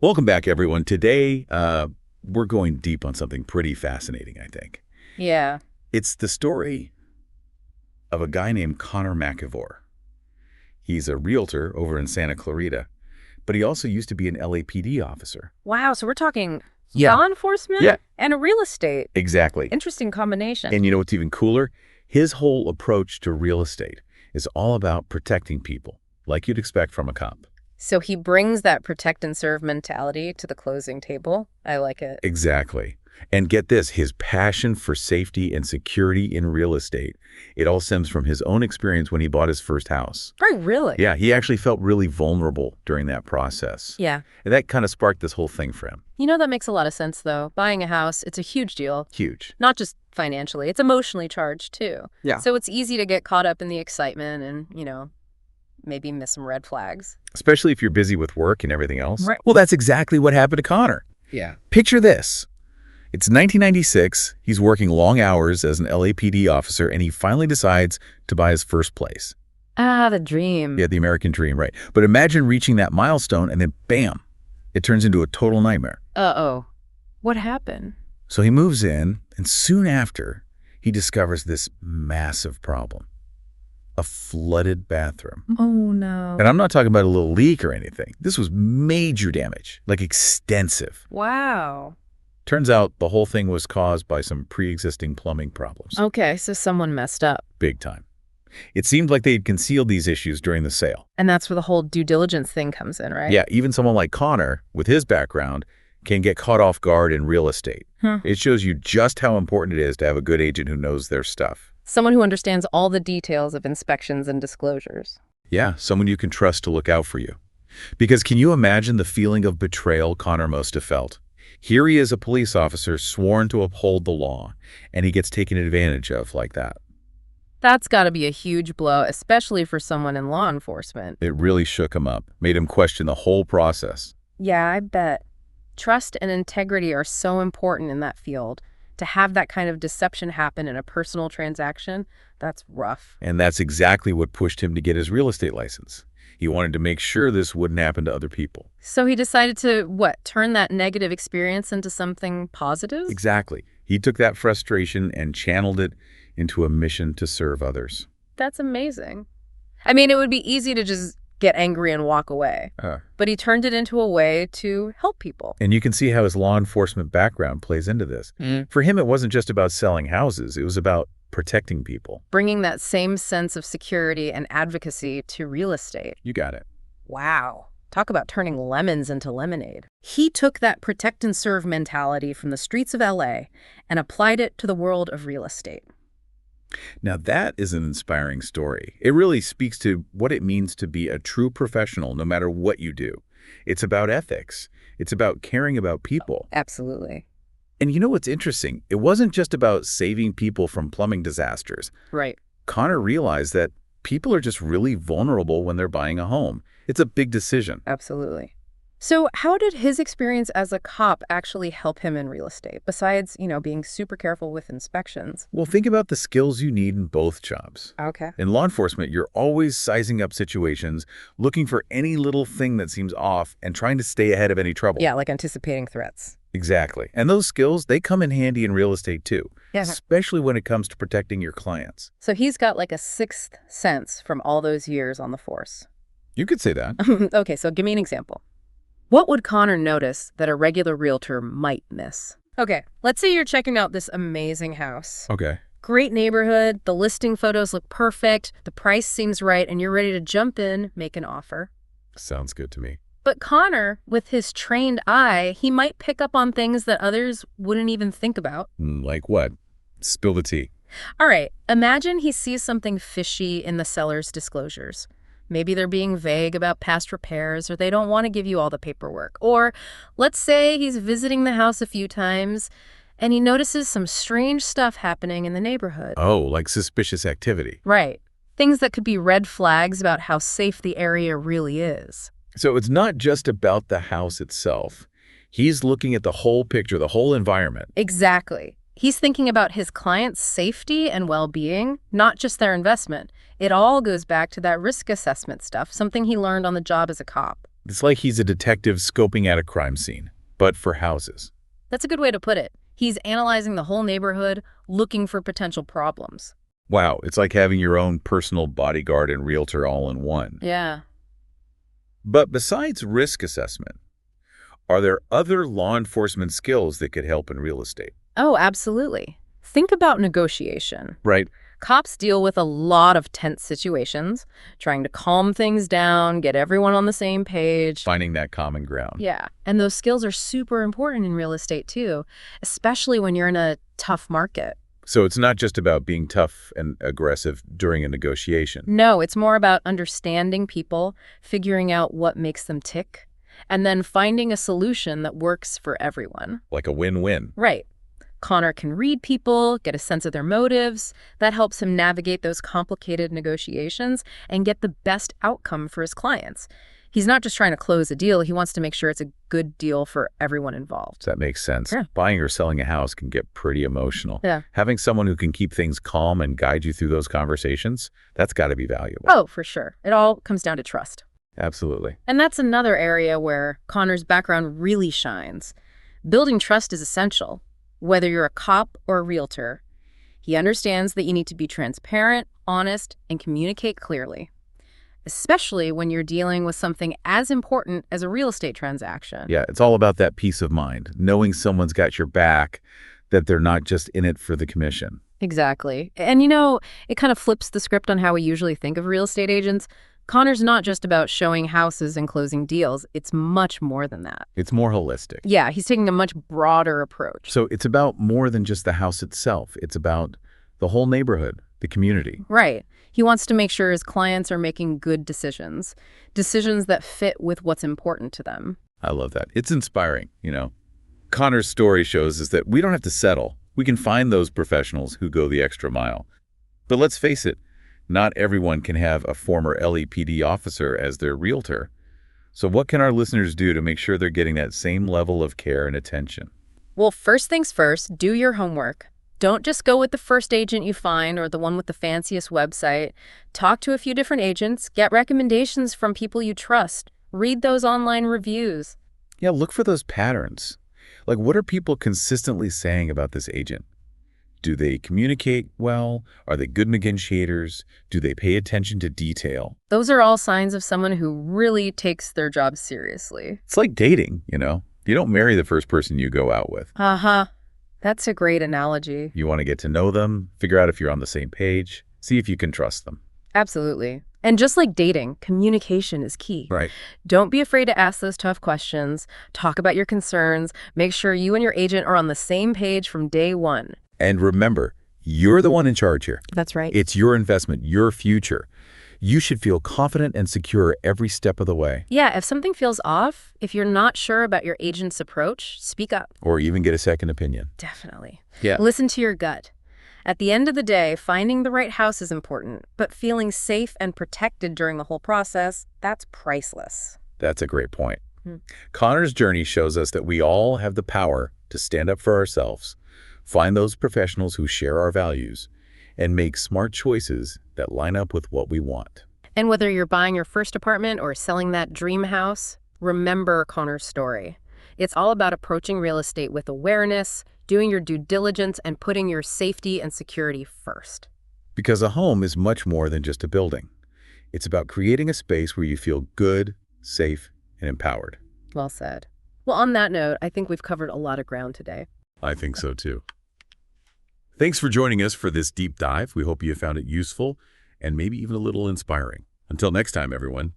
Welcome back, everyone. Today, we're going deep on something pretty fascinating, I think. Yeah. It's the story of a guy named Connor MacIvor. He's a realtor over in Santa Clarita, but he also used to be an LAPD officer. Wow, so we're talking Yeah. law enforcement Yeah. and a real estate. Exactly. Interesting combination. And you know what's even cooler? His whole approach to real estate is all about protecting people, like you'd expect from a cop. So he brings that protect and serve mentality to the closing table. I like it. Exactly. And get this, his passion for safety and security in real estate, it all stems from his own experience when he bought his first house. Oh, really? Yeah, he actually felt really vulnerable during that process. Yeah. And that kind of sparked this whole thing for him. You know, that makes a lot of sense, though. Buying a house, it's a huge deal. Huge. Not just financially, it's emotionally charged, too. Yeah. So it's easy to get caught up in the excitement and, maybe miss some red flags. Especially if you're busy with work and everything else. Right. Well, that's exactly what happened to Connor. Yeah. Picture this. It's 1996. He's working long hours as an LAPD officer, and he finally decides to buy his first place. Ah, the dream. Yeah, the American dream, right. But imagine reaching that milestone and then bam, it turns into a total nightmare. Uh-oh. What happened? So he moves in, and soon after, he discovers this massive problem. A flooded bathroom. Oh, no. And I'm not talking about a little leak or anything. This was major damage, like extensive. Wow. Turns out the whole thing was caused by some pre-existing plumbing problems. Okay, so someone messed up. Big time. It seemed like they'd concealed these issues during the sale. And that's where the whole due diligence thing comes in, right? Yeah, even someone like Connor, with his background, can get caught off guard in real estate. It shows you just how important it is to have a good agent who knows their stuff. Someone who understands all the details of inspections and disclosures. Yeah, someone you can trust to look out for you. Because can you imagine the feeling of betrayal Connor must have felt? Here he is, a police officer sworn to uphold the law, and he gets taken advantage of like that. That's got to be a huge blow, especially for someone in law enforcement. It really shook him up, made him question the whole process. Yeah, I bet. Trust and integrity are so important in that field. To have that kind of deception happen in a personal transaction, that's rough. And that's exactly what pushed him to get his real estate license. He wanted to make sure this wouldn't happen to other people. So he decided to, turn that negative experience into something positive? Exactly. He took that frustration and channeled it into a mission to serve others. That's amazing. I mean, it would be easy to just get angry and walk away. But he turned it into a way to help people. And you can see how his law enforcement background plays into this. For him, it wasn't just about selling houses. It was about protecting people. Bringing that same sense of security and advocacy to real estate. You got it. Wow. Talk about turning lemons into lemonade. He took that protect and serve mentality from the streets of LA and applied it to the world of real estate. Now that is an inspiring story. It really speaks to what it means to be a true professional no matter what you do. It's about ethics. It's about caring about people. Absolutely. And you know what's interesting? It wasn't just about saving people from plumbing disasters. Right. Connor realized that people are just really vulnerable when they're buying a home. It's a big decision. Absolutely. So how did his experience as a cop actually help him in real estate, besides, being super careful with inspections? Well, think about the skills you need in both jobs. Okay. In law enforcement, you're always sizing up situations, looking for any little thing that seems off and trying to stay ahead of any trouble. Yeah, like anticipating threats. Exactly. And those skills, they come in handy in real estate too, Yeah. especially when it comes to protecting your clients. So he's got like a sixth sense from all those years on the force. You could say that. Okay, so give me an example. What would Connor notice that a regular realtor might miss? Okay, let's say you're checking out this amazing house. Okay. Great neighborhood, the listing photos look perfect, the price seems right, and you're ready to jump in, make an offer. Sounds good to me. But Connor, with his trained eye, he might pick up on things that others wouldn't even think about. Like what? Spill the tea. All right, imagine he sees something fishy in the seller's disclosures. Maybe they're being vague about past repairs, or they don't want to give you all the paperwork. Or let's say he's visiting the house a few times and he notices some strange stuff happening in the neighborhood. Oh, like suspicious activity. Right. Things that could be red flags about how safe the area really is. So it's not just about the house itself. He's looking at the whole picture, the whole environment. Exactly. He's thinking about his client's safety and well-being, not just their investment. It all goes back to that risk assessment stuff, something he learned on the job as a cop. It's like he's a detective scoping out a crime scene, but for houses. That's a good way to put it. He's analyzing the whole neighborhood, looking for potential problems. Wow, it's like having your own personal bodyguard and realtor all in one. Yeah. But besides risk assessment, are there other law enforcement skills that could help in real estate? Oh, absolutely. Think about negotiation. Right. Cops deal with a lot of tense situations, trying to calm things down, get everyone on the same page. Finding that common ground. Yeah, and those skills are super important in real estate too, especially when you're in a tough market. So it's not just about being tough and aggressive during a negotiation. No, it's more about understanding people, figuring out what makes them tick, and then finding a solution that works for everyone. Like a win-win. Right. Connor can read people, get a sense of their motives. That helps him navigate those complicated negotiations and get the best outcome for his clients. He's not just trying to close a deal, he wants to make sure it's a good deal for everyone involved. That makes sense. Yeah. Buying or selling a house can get pretty emotional. Yeah. Having someone who can keep things calm and guide you through those conversations, that's got to be valuable. Oh, for sure. It all comes down to trust. Absolutely. And that's another area where Connor's background really shines. Building trust is essential. Whether you're a cop or a realtor, he understands that you need to be transparent, honest, and communicate clearly, especially when you're dealing with something as important as a real estate transaction. Yeah, it's all about that peace of mind, knowing someone's got your back, that they're not just in it for the commission. Exactly. And it kind of flips the script on how we usually think of real estate agents. Connor's not just about showing houses and closing deals. It's much more than that. It's more holistic. Yeah, he's taking a much broader approach. So it's about more than just the house itself. It's about the whole neighborhood, the community. Right. He wants to make sure his clients are making good decisions, decisions that fit with what's important to them. I love that. It's inspiring, Connor's story shows us that we don't have to settle. We can find those professionals who go the extra mile. But let's face it, not everyone can have a former LAPD officer as their realtor. So what can our listeners do to make sure they're getting that same level of care and attention? Well, first things first, do your homework. Don't just go with the first agent you find or the one with the fanciest website. Talk to a few different agents, get recommendations from people you trust. Read those online reviews. Yeah, look for those patterns. Like, what are people consistently saying about this agent? Do they communicate well? Are they good negotiators? Do they pay attention to detail? Those are all signs of someone who really takes their job seriously. It's like dating, You don't marry the first person you go out with. Uh-huh. That's a great analogy. You want to get to know them, figure out if you're on the same page, see if you can trust them. Absolutely. And just like dating, communication is key. Right. Don't be afraid to ask those tough questions. Talk about your concerns. Make sure you and your agent are on the same page from day one. And remember, you're the one in charge here. That's right. It's your investment, your future. You should feel confident and secure every step of the way. Yeah, if something feels off, if you're not sure about your agent's approach, speak up. Or even get a second opinion. Definitely. Yeah. Listen to your gut. At the end of the day, finding the right house is important, but feeling safe and protected during the whole process, that's priceless. That's a great point. Connor's journey shows us that we all have the power to stand up for ourselves, find those professionals who share our values, and make smart choices that line up with what we want. And whether you're buying your first apartment or selling that dream house, remember Connor's story. It's all about approaching real estate with awareness, doing your due diligence, and putting your safety and security first. Because a home is much more than just a building. It's about creating a space where you feel good, safe, and empowered. Well said. Well, on that note, I think we've covered a lot of ground today. I think so too. Thanks for joining us for this deep dive. We hope you found it useful and maybe even a little inspiring. Until next time, everyone.